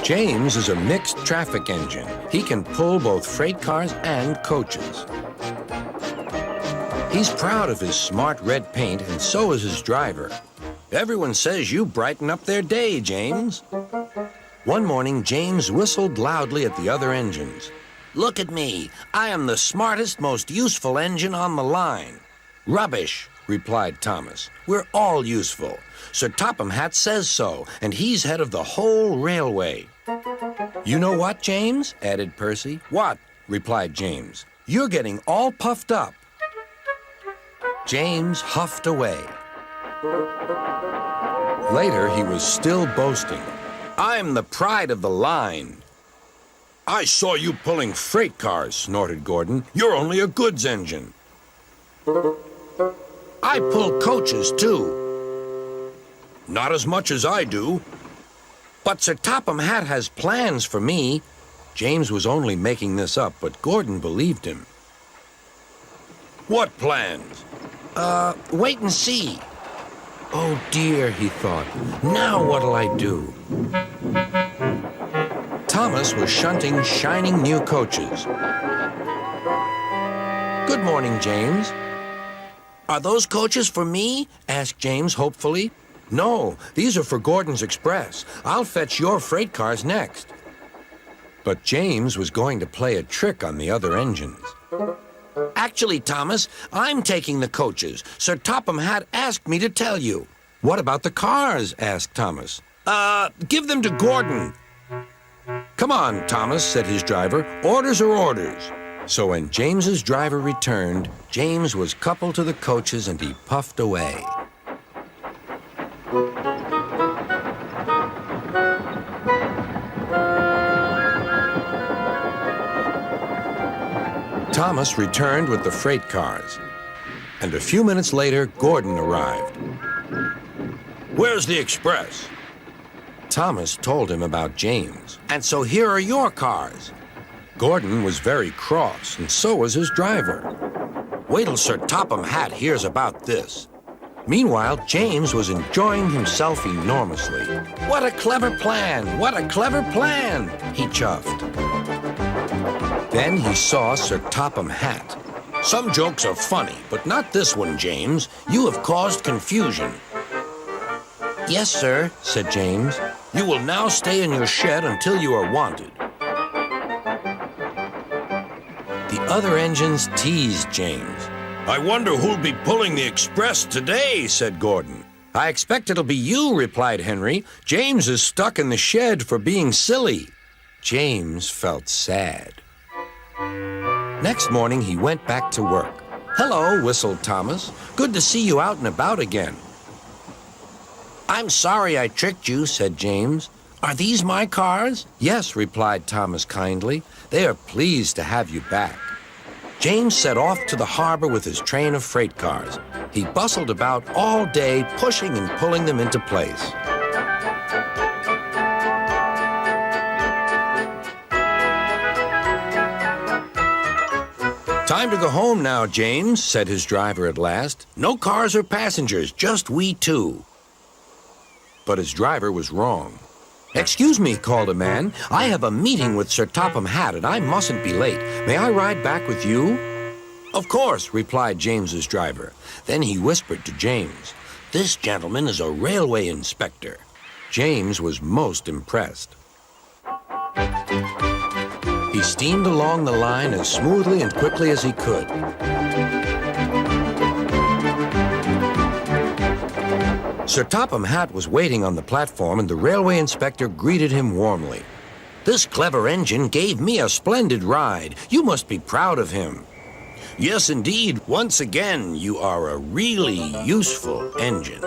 James is a mixed traffic engine. He can pull both freight cars and coaches. He's proud of his smart red paint, and so is his driver. Everyone says you brighten up their day, James. One morning, James whistled loudly at the other engines. Look at me. I am the smartest, most useful engine on the line. Rubbish, replied Thomas. We're all useful. Sir Topham Hatt says so, and he's head of the whole railway. You know what, James? Added Percy. What? Replied James. You're getting all puffed up. James huffed away. Later, he was still boasting. I'm the pride of the line. I saw you pulling freight cars, snorted Gordon. You're only a goods engine. I pull coaches, too. Not as much as I do. But Sir Topham Hatt has plans for me. James was only making this up, but Gordon believed him. What plans? Wait and see. Oh dear, he thought. Now what'll I do? Thomas was shunting shining new coaches. Good morning, James. Are those coaches for me? Asked James hopefully. No, these are for Gordon's Express. I'll fetch your freight cars next. But James was going to play a trick on the other engines. Actually, Thomas, I'm taking the coaches. Sir Topham Hatt asked me to tell you. What about the cars? Asked Thomas. Give them to Gordon. Come on, Thomas, said his driver. Orders are orders. So when James's driver returned, James was coupled to the coaches and he puffed away. Thomas returned with the freight cars, and a few minutes later, Gordon arrived. Where's the express? Thomas told him about James, and so here are your cars. Gordon was very cross, and so was his driver. Wait till Sir Topham Hatt hears about this. Meanwhile, James was enjoying himself enormously. What a clever plan! What a clever plan! He chuffed. Then he saw Sir Topham Hatt. Some jokes are funny, but not this one, James. You have caused confusion. Yes, sir, said James. You will now stay in your shed until you are wanted. The other engines teased James. I wonder who'll be pulling the express today, said Gordon. I expect it'll be you, replied Henry. James is stuck in the shed for being silly. James felt sad. Next morning, he went back to work. Hello, whistled Thomas. Good to see you out and about again. I'm sorry I tricked you, said James. Are these my cars? Yes, replied Thomas kindly. They are pleased to have you back. James set off to the harbor with his train of freight cars. He bustled about all day, pushing and pulling them into place. Time to go home now, James, said his driver at last. No cars or passengers, just we two. But his driver was wrong. Excuse me, called a man. I have a meeting with Sir Topham Hatt, and I mustn't be late. May I ride back with you? Of course, replied James's driver. Then he whispered to James, This gentleman is a railway inspector. James was most impressed. He steamed along the line as smoothly and quickly as he could. Sir Topham Hatt was waiting on the platform, and the railway inspector greeted him warmly. This clever engine gave me a splendid ride. You must be proud of him. Yes, indeed. Once again, you are a really useful engine.